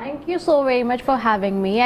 Thank you so very much for having me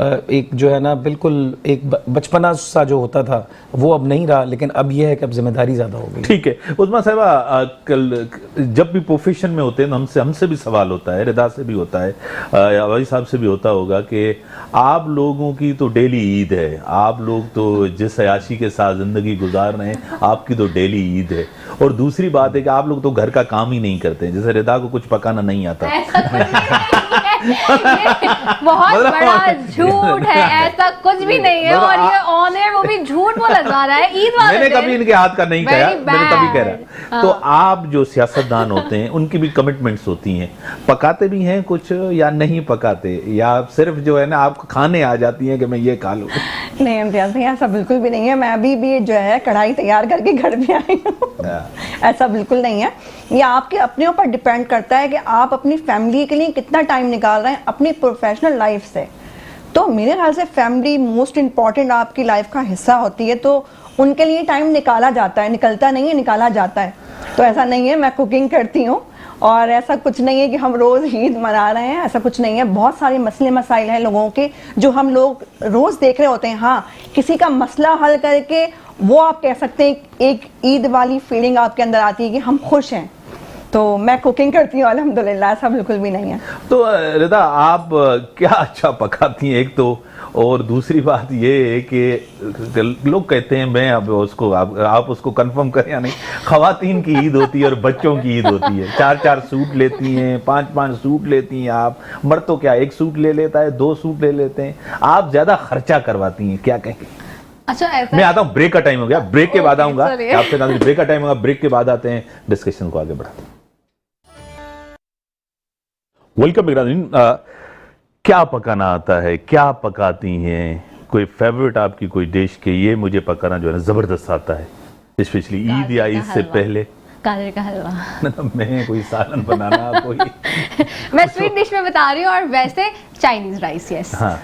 ایک جو ہے نا بالکل ایک بچپنا سا جو ہوتا تھا وہ اب نہیں رہا, لیکن اب یہ ہے کہ اب ذمہ داری زیادہ ہو گئی. ٹھیک ہے عظمیٰ صاحبہ, کل جب بھی پروفیشن میں ہوتے ہیں ہم سے بھی سوال ہوتا ہے, رضا سے بھی ہوتا ہے, عوضی صاحب سے بھی ہوتا ہوگا کہ آپ لوگوں کی تو ڈیلی عید ہے, آپ لوگ تو جس عیاشی کے ساتھ زندگی گزار رہے ہیں آپ کی تو ڈیلی عید ہے, اور دوسری بات ہے کہ آپ لوگ تو گھر کا کام ہی نہیں کرتے, جیسے رضا کو کچھ پکانا نہیں آتا. بہت بڑا جھوٹ ہے, ایسا کچھ بھی نہیں ہے, اور یہ آن ایئر وہ بھی جھوٹ بولا جا رہا ہے. عید والے میں نے کبھی ان کے ہاتھ کا نہیں کہا, میں نے کبھی کہہ رہا. تو آپ جو سیاستدان ہوتے ہیں ان کی بھی کمٹمنٹس ہوتی ہیں, پکاتے بھی ہیں کچھ یا نہیں پکاتے, یا صرف جو ہے نا آپ کو کھانے آ جاتی ہیں کہ میں یہ کھا لوں؟ نہیں امتیاز بھائی ایسا بالکل بھی نہیں ہے, میں ابھی بھی جو ہے کڑھائی تیار کر کے گھر پہ آئی ہوں, ایسا بالکل نہیں ہے. یہ آپ کے اپنے اوپر ڈیپینڈ کرتا ہے کہ آپ اپنی فیملی کے لیے کتنا ٹائم نکال رہے ہیں اپنی پروفیشنل لائف سے. تو میرے خیال سے فیملی موسٹ امپورٹنٹ آپ کی لائف کا حصہ ہوتی ہے, تو ان کے لیے ٹائم نکالا جاتا ہے, نکلتا نہیں ہے, نکالا جاتا ہے. تو ایسا نہیں ہے میں کوکنگ کرتی ہوں اور ایسا کچھ نہیں ہے کہ ہم روز عید منا رہے ہیں, ایسا کچھ نہیں ہے. بہت سارے مسئلے مسائل ہیں لوگوں کے جو ہم لوگ روز دیکھ رہے ہوتے ہیں. ہاں کسی کا مسئلہ حل کر کے وہ آپ کہہ سکتے ہیں ایک عید والی فیلنگ آپ کے اندر آتی ہے کہ ہم خوش ہیں. تو میں کوکنگ کرتی ہوں الحمدللہ, ایسا بالکل بھی نہیں ہے. تو رضا آپ کیا اچھا پکاتی ہیں ایک تو, اور دوسری بات یہ ہے کہ لوگ کہتے ہیں, میں اب اس کو آپ اس کو کنفرم کریں یا نہیں, خواتین کی عید ہوتی ہے اور بچوں کی عید ہوتی ہے, 4 سوٹ لیتی ہیں, 5 سوٹ لیتی ہیں آپ, مرد تو کیا 1 سوٹ لے لیتا ہے, 2 سوٹ لے لیتے ہیں, آپ زیادہ خرچہ کرواتی ہیں, کیا کہیں گے؟ اچھا ایسا میں آتا ہوں, بریک کا ٹائم ہو گیا, بریک کے بعد آؤں گا آپ سے, بریک کا ٹائم ہوگا, بریک کے بعد آتے ہیں, ڈسکشن کو آگے بڑھاتے ہیں. ویلکم ناظرین, کیا پکانا آتا ہے, کیا پکاتی ہیں, کوئی فیوریٹ آپ کی کوئی ڈش کہ یہ مجھے پکانا جو ہے نا زبردست آتا ہے, اسپیشلی عید یا عید سے پہلے؟ گاجر کا حلوہ. میں کوئی سالن بنانا کوئی میں سویٹ ڈش میں بتا رہی ہوں, اور ویسے چائنیز رائس. یس ہاں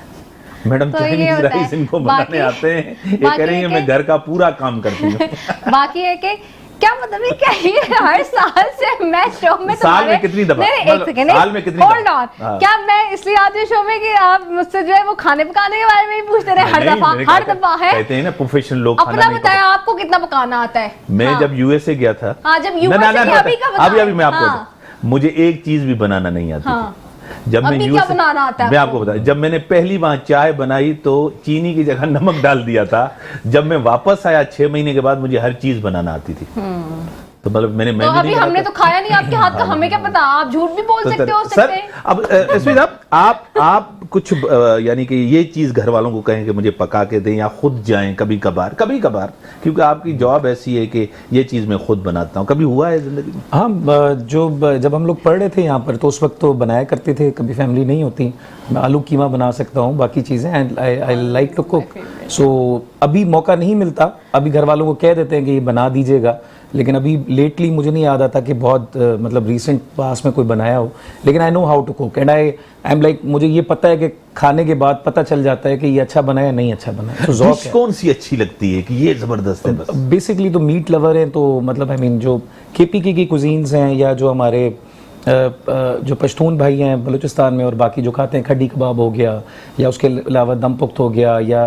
میڈم, چائنیز رائس ان کو بنانے آتے ہیں, یہ کہہ رہی ہیں میں گھر کا پورا کام کرتی ہوں. باقی ہے کہ کیا مطلب ہے کہ ہر سال سے میں شو میں سال میں کتنی دفعہ, سال میں کتنی دفعہ, کیا میں اس لیے آتی ہوں شو میں کہ آپ مجھ سے جو ہے وہ کھانے پکانے کے بارے میں ہی پوچھتے رہے ہر دفعہ ہے, کہتے ہیں نا پروفیشنل لوگ. اپنا بتائیں آپ کو کتنا پکانا آتا ہے. میں جب یو ایس اے گیا تھا, ابھی میں آپ کو مجھے ایک چیز بھی بنانا نہیں آتی تھی. جب میں میں آپ کو بتایا, جب میں نے پہلی وہاں چائے بنائی تو چینی کی جگہ نمک ڈال دیا تھا. جب میں واپس آیا 6 مہینے کے بعد مجھے ہر چیز بنانا آتی تھی. تو مطلب میں نے ابھی ہم نے تو کھایا نہیں آپ کے ہاتھ کا, ہمیں کیا پتا, آپ جھوٹ بھی بول سکتے ہو. سر اب اسمید آپ کچھ یعنی کہ یہ چیز گھر والوں کو کہیں کہ مجھے پکا کے دیں, یا خود جائیں کبھی کبھار, کیونکہ آپ کی جاب ایسی ہے کہ یہ چیز میں خود بناتا ہوں, کبھی ہوا ہے زندگی میں؟ ہاں جب ہم لوگ پڑھ رہے تھے یہاں پر تو اس وقت تو بنایا کرتے تھے, کبھی فیملی نہیں ہوتی. میں آلو قیمہ بنا سکتا ہوں, باقی چیزیں آئی لائک ٹو کوک. سو ابھی موقع نہیں ملتا, ابھی گھر والوں کو کہہ دیتے ہیں کہ یہ بنا دیجیے گا, لیکن ابھی لیٹلی مجھے نہیں یاد آتا کہ بہت مطلب ریسنٹ پاس میں کوئی بنایا ہو. لیکن I know how to cook, and I am like, مجھے یہ پتہ ہے کہ کھانے کے بعد پتہ چل جاتا ہے کہ یہ اچھا بنا ہے نہیں اچھا بنا ہے. ذوق کون سی اچھی لگتی ہے کہ یہ زبردست ہے؟ بس بیسکلی تو میٹ لور ہیں, تو مطلب آئی مین جو KPK کی کوزینز ہیں, یا جو ہمارے جو پشتون بھائی ہیں بلوچستان میں اور باقی جو کھاتے ہیں, کھڈی کباب ہو گیا, یا اس کے علاوہ دم پخت ہو گیا, یا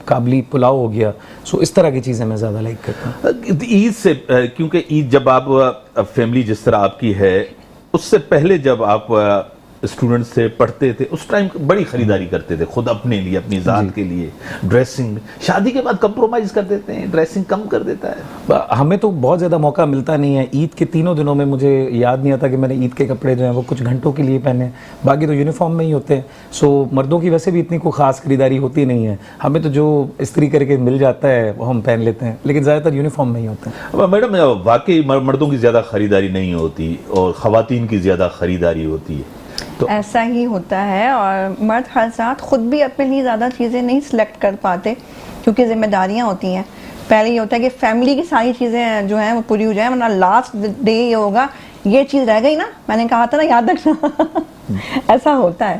کابلی پلاؤ ہو گیا. سو اس طرح کی چیزیں میں زیادہ لائک کرتا ہوں. عید سے, کیونکہ عید جب آپ فیملی جس طرح آپ کی ہے, اس سے پہلے جب آپ اسٹوڈنٹ سے پڑھتے تھے اس ٹائم بڑی خریداری کرتے تھے خود اپنے لیے, اپنی ذات کے لیے, ڈریسنگ. شادی کے بعد کمپرومائز کر دیتے ہیں, ڈریسنگ کم کر دیتا ہے. ہمیں تو بہت زیادہ موقع ملتا نہیں ہے. عید کے 3 دنوں میں مجھے یاد نہیں آتا کہ میں نے عید کے کپڑے جو ہیں وہ کچھ گھنٹوں کے لیے پہنے, باقی تو یونیفارم میں ہی ہوتے ہیں. سو مردوں کی ویسے بھی اتنی کوئی خاص خریداری ہوتی نہیں ہے, ہمیں تو جو استری کر کے مل جاتا ہے وہ ہم پہن لیتے ہیں, لیکن زیادہ تر یونیفارم میں ہی ہوتے ہیں. میڈم واقعی مردوں کی زیادہ خریداری نہیں ہوتی اور خواتین کی زیادہ خریداری ہوتی ہے. ایسا ہی ہوتا ہے, اور مرد حضرات خود بھی اپنے لیے زیادہ چیزیں نہیں سلیکٹ کر پاتے کیونکہ ذمہ داریاں ہوتی ہیں. پہلے یہ ہوتا ہے کہ فیملی کی ساری چیزیں جو ہیں وہ پوری ہو جائیں, ورنہ لاسٹ ڈے یہ ہوگا یہ چیز رہ گئی نا, میں نے کہا تھا نا یاد رکھنا. ایسا ہوتا ہے.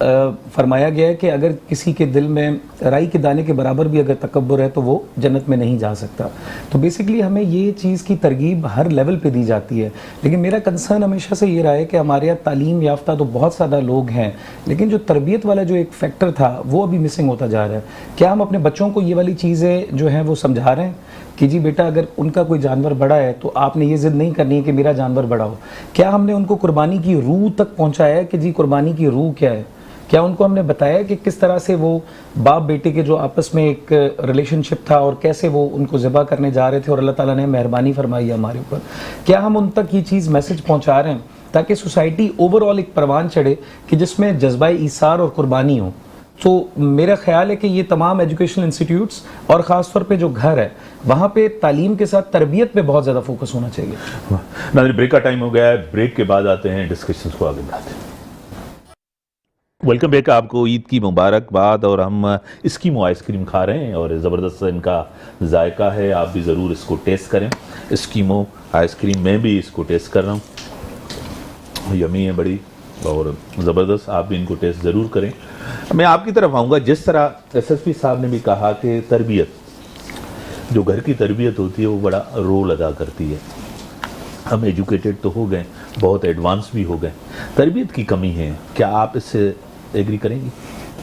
فرمایا گیا ہے کہ اگر کسی کے دل میں رائی کے دانے کے برابر بھی اگر تکبر ہے تو وہ جنت میں نہیں جا سکتا. تو بیسیکلی ہمیں یہ چیز کی ترغیب ہر لیول پہ دی جاتی ہے, لیکن میرا کنسرن ہمیشہ سے یہ رہا ہے کہ ہمارے یہاں تعلیم یافتہ تو بہت زیادہ لوگ ہیں, لیکن جو تربیت والا جو ایک فیکٹر تھا وہ ابھی مسنگ ہوتا جا رہا ہے. کیا ہم اپنے بچوں کو یہ والی چیزیں جو ہیں وہ سمجھا رہے ہیں کہ جی بیٹا اگر ان کا کوئی جانور بڑا ہے تو آپ نے یہ ضد نہیں کرنی ہے کہ میرا جانور بڑا ہو؟ کیا ہم نے ان کو قربانی کی روح تک پہنچایا ہے کہ جی قربانی کی روح کیا ہے؟ کیا ان کو ہم نے بتایا کہ کس طرح سے وہ باپ بیٹے کے جو آپس میں ایک ریلیشن شپ تھا اور کیسے وہ ان کو ذبح کرنے جا رہے تھے اور اللہ تعالیٰ نے مہربانی فرمائی ہے ہمارے اوپر؟ کیا ہم ان تک یہ چیز میسج پہنچا رہے ہیں تاکہ سوسائٹی اوور آل ایک پروان چڑھے کہ جس میں جذبہ ایثار اور قربانی ہو؟ تو میرا خیال ہے کہ یہ تمام ایجوکیشنل انسٹیٹیوٹس اور خاص طور پہ جو گھر ہے وہاں پہ تعلیم کے ساتھ تربیت پہ بہت زیادہ فوکس ہونا چاہیے. ناظرین بریک کا ٹائم ہو گیا ہے, بریک کے بعد آتے ہیں ڈسکشنز کو آگے بڑھاتے ہیں. ویلکم بیک, آپ کو عید کی مبارکباد. اور ہم اسکیمو آئس کریم کھا رہے ہیں اور زبردست ان کا ذائقہ ہے, آپ بھی ضرور اس کو ٹیسٹ کریں. اسکیمو آئس کریم میں بھی اس کو ٹیسٹ کر رہا ہوں, یمی ہے بڑی اور زبردست, آپ بھی ان کو ٹیسٹ ضرور کریں. میں آپ کی طرف آؤں گا, جس طرح ایس ایس پی صاحب نے بھی کہا کہ تربیت, جو گھر کی تربیت ہوتی ہے وہ بڑا رول ادا کرتی ہے. ہم ایجوکیٹڈ تو ہو گئے, بہت ایڈوانس بھی ہو گئے, تربیت کی کمی ہے. کیا آپ اس سے ایگری کریں گی؟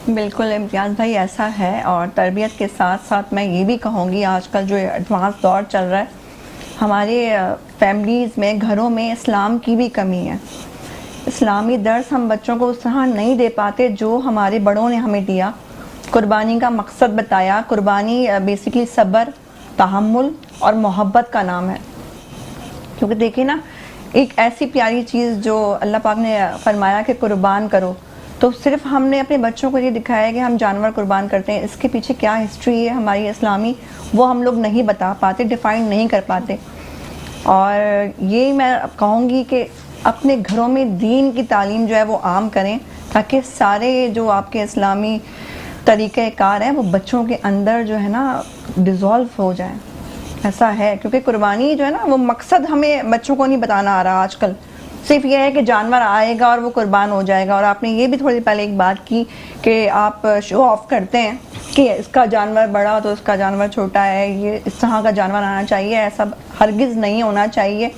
بالکل امتیاز بھائی ایسا ہے, اور تربیت کے ساتھ ساتھ میں یہ بھی کہوں گی آج کل جو ایڈوانس دور چل رہا ہے ہمارے فیملیز میں, گھروں میں اسلام کی بھی کمی ہے. اسلامی درس ہم بچوں کو اس طرح نہیں دے پاتے جو ہمارے بڑوں نے ہمیں دیا. قربانی کا مقصد بتایا. قربانی بیسیکلی صبر, تحمل اور محبت کا نام ہے. کیونکہ دیکھیں نا, ایک ایسی پیاری چیز جو اللہ پاک نے فرمایا کہ قربان کرو, تو صرف ہم نے اپنے بچوں کو یہ دکھایا کہ ہم جانور قربان کرتے ہیں. اس کے پیچھے کیا ہسٹری ہے ہماری اسلامی, وہ ہم لوگ نہیں بتا پاتے, ڈیفائن نہیں کر پاتے. اور یہ میں کہوں گی کہ اپنے گھروں میں دین کی تعلیم جو ہے وہ عام کریں, تاکہ سارے جو آپ کے اسلامی طریقہ کار ہیں وہ بچوں کے اندر جو ہے نا ڈیزولو ہو جائیں. ایسا ہے, کیونکہ قربانی جو ہے نا وہ مقصد ہمیں بچوں کو نہیں بتانا آ رہا آج کل. صرف یہ ہے کہ جانور آئے گا اور وہ قربان ہو جائے گا. اور آپ نے یہ بھی تھوڑی پہلے ایک بات کی کہ آپ شو آف کرتے ہیں کہ اس کا جانور بڑا تو اس کا جانور چھوٹا ہے, یہ اس طرح کا جانور آنا چاہیے. ایسا ہرگز نہیں ہونا چاہیے.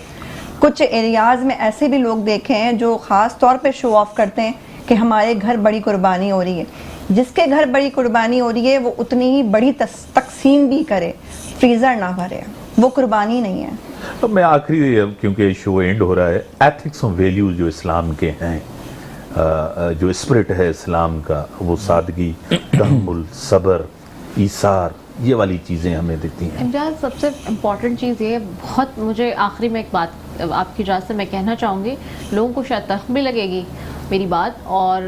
کچھ ایریاز میں ایسے بھی لوگ دیکھے ہیں جو خاص طور پہ شو آف کرتے ہیں کہ ہمارے گھر بڑی قربانی ہو رہی ہے. جس کے گھر بڑی قربانی ہو رہی ہے وہ اتنی ہی بڑی تقسیم بھی کرے, فریزر نہ بھرے, وہ قربانی نہیں ہے. اب میں آخری, کیونکہ شو اینڈ ہو رہا ہے, ایتھکس اور ویلیوز جو اسلام کے ہیں, جو اسپرٹ ہے اسلام کا, وہ سادگی, تحمل, صبر, ایثار, یہ والی چیزیں ہمیں دیتی ہیں. امتیاز سب سے امپورٹنٹ چیز یہ بہت, مجھے آخری میں ایک بات آپ کی اجازت سے میں کہنا چاہوں گی, لوگوں کو شاید تلخ بھی لگے گی میری بات, اور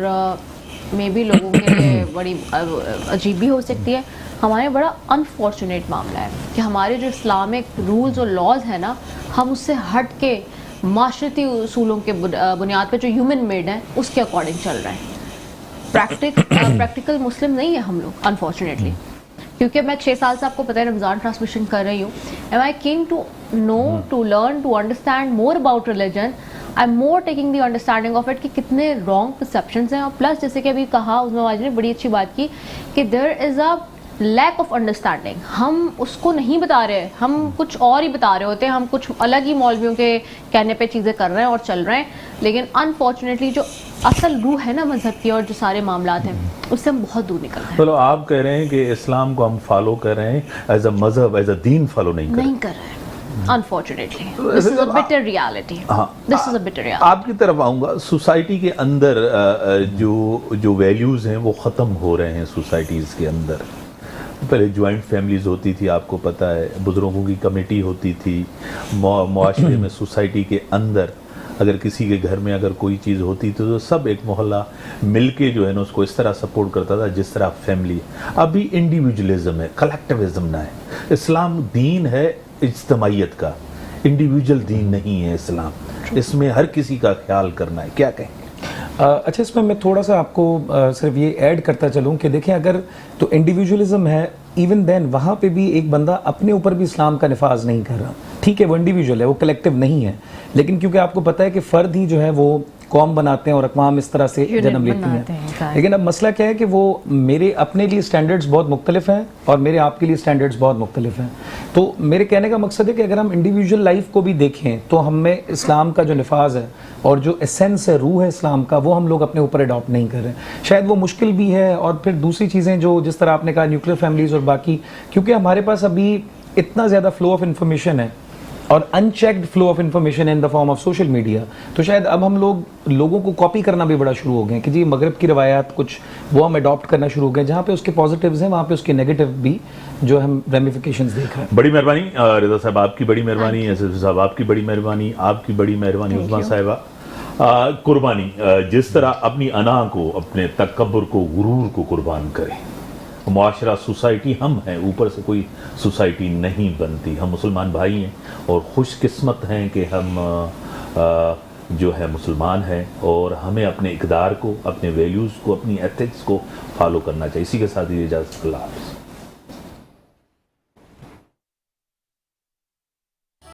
میں بھی لوگوں کے لیے بڑی عجیب بھی ہو سکتی ہے. ہمارے بڑا انفارچونیٹ معاملہ ہے کہ ہمارے جو اسلامک رولز اور لاز ہیں نا, ہم اس سے ہٹ کے معاشرتی اصولوں کے بنیاد پہ جو ہیومن میڈ ہیں اس کے اکارڈنگ چل رہے ہیں. پریکٹیکل مسلم نہیں ہے ہم لوگ انفارچونیٹلی. کیونکہ میں 6 سال سے آپ کو پتہ ہے رمضان ٹرانسمیشن کر رہی ہوں. Am I keen to know, to learn, to understand more about religion. I'm more taking the understanding of it کہ کتنے wrong perceptions ہیں. اور پلس جیسے کہ ابھی کہا اس میں واجد نے بڑی اچھی بات کی کہ there is a lack of understanding. ہم اس کو نہیں بتا رہے, ہم کچھ اور ہی بتا رہے ہوتے ہیں, ہم کچھ الگ ہی مولویوں کے کہنے پہ چیزیں کر رہے ہیں اور چل رہے ہیں. لیکن انفارچونیٹلی جو اصل روح ہے نا مذہب کی اور جو سارے معاملات ہیں اس سے ہم بہت دور نکل رہے ہیں. چلو آپ کہہ رہے ہیں کہ اسلام کو ہم فالو کر رہے ہیں, ایز اے مذہب, ایز اے دین فالو نہیں کر رہے ہیں. Unfortunately, this is a bitter reality. This is a bitter reality. آپ کی طرف آؤں گا, سوسائٹی کے اندر جو ویلیوز ہیں وہ ختم ہو رہے ہیں سوسائٹیز کے اندر. پہلے جوائنٹ فیملیز ہوتی تھی, آپ کو پتہ ہے, بزرگوں کی کمیٹی ہوتی تھی. معاشرے میں, سوسائٹی کے اندر اگر کسی کے گھر میں اگر کوئی چیز ہوتی تھی تو سب ایک محلہ مل کے جو ہے نا اس کو اس طرح سپورٹ کرتا تھا جس طرح فیملی. ابھی انڈیویجولزم ہے, کلیکٹیوزم نہ ہے. اسلام دین ہے اجتماعیت کا, انڈیویجول دین نہیں ہے اسلام. اس میں ہر کسی کا خیال کرنا ہے. کیا کہیں؟ اچھا, اس میں تھوڑا سا آپ کو صرف یہ ایڈ کرتا چلوں کہ دیکھیں اگر تو انڈیویجولزم ہے, ایون دین وہاں پہ بھی ایک بندہ اپنے اوپر بھی اسلام کا نفاذ نہیں کر رہا. ٹھیک ہے وہ انڈیویجول ہے, وہ کلیکٹیو نہیں ہے, لیکن کیونکہ آپ کو پتہ ہے کہ فرد ہی جو ہے وہ قوم بناتے ہیں اور اقوام اس طرح سے Unit جنم لیتی بناتے ہیں. ہیں. لیکن اب مسئلہ کیا ہے کہ وہ میرے اپنے لیے سٹینڈرڈز بہت مختلف ہیں اور میرے آپ کے لیے سٹینڈرڈز بہت مختلف ہیں. تو میرے کہنے کا مقصد ہے کہ اگر ہم انڈیویجول لائف کو بھی دیکھیں تو ہم میں اسلام کا جو نفاذ ہے اور جو ایسنس ہے، روح ہے اسلام کا، وہ ہم لوگ اپنے اوپر اڈاپٹ نہیں کر رہے ہیں. شاید وہ مشکل بھی ہے. اور پھر دوسری چیزیں جو جس طرح آپ نے کہا نیوکلیر فیملیز اور باقی، کیونکہ ہمارے پاس ابھی اتنا زیادہ فلو آف انفارمیشن ہے اور unchecked flow of information in the form of social media, تو شاید اب ہم لوگوں کو کاپی کرنا بھی بڑا شروع ہو گئے ہیں کہ جی مغرب کی روایات کچھ وہ ہم اڈاپٹ کرنا شروع ہو گئے. جہاں پہ اس کے پازیٹیوز ہیں وہاں پہ اس کے نیگیٹو بھی جو ہم ریمیفیکیشنز دیکھ رہے ہیں. بڑی مہربانی رضا صاحب، آپ کی بڑی مہربانی. ایس ایف صاحب آپ کی بڑی مہربانی. آپ کی بڑی مہربانی عظمیٰ صاحبہ. قربانی، جس طرح اپنی انا کو، اپنے تکبر کو، غرور کو قربان کریں. معاشرہ، سوسائٹی ہم ہیں، اوپر سے کوئی سوسائٹی نہیں بنتی. ہم مسلمان بھائی ہیں اور خوش قسمت ہیں کہ ہم جو ہے مسلمان ہیں، اور ہمیں اپنے اقدار کو، اپنے ویلیوز کو، اپنی ایتھکس کو فالو کرنا چاہیے. اسی کے ساتھ یہ اجازت. اللہ حافظ.